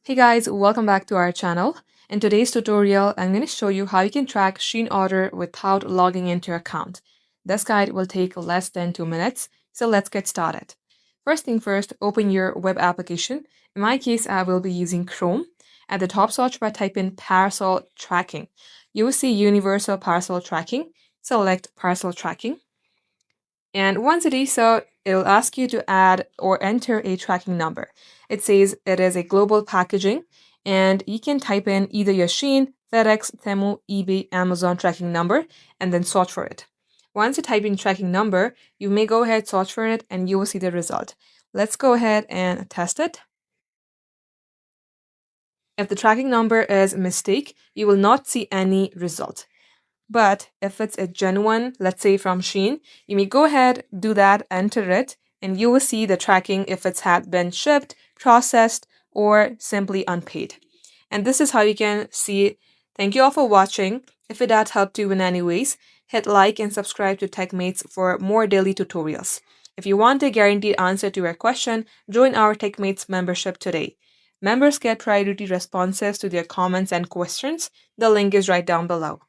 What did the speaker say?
Hey guys, welcome back to our channel. In today's tutorial, I'm going to show you how you can track Shein order without logging into your account. This guide will take less than 2 minutes, so let's get started. First thing first, open your web application. In my case, I will be using Chrome. At the top search bar, type in parcel tracking. You will see universal parcel tracking. Select parcel tracking. And once it is so, it'll ask you to add or enter a tracking number. It says it is a global packaging, and you can type in either your Shein, FedEx, Temu, eBay, Amazon tracking number, and then search for it. Once you type in tracking number, you may go ahead, search for it, and you will see the result. Let's go ahead and test it. If the tracking number is a mistake, you will not see any result. But if it's a genuine, let's say from Shein, you may go ahead, do that, enter it, and you will see the tracking if it's had been shipped, processed, or simply unpaid. And this is how you can see it. Thank you all for watching. If it had helped you in any ways, hit like and subscribe to Techmates for more daily tutorials. If you want a guaranteed answer to your question, join our Techmates membership today. Members get priority responses to their comments and questions. The link is right down below.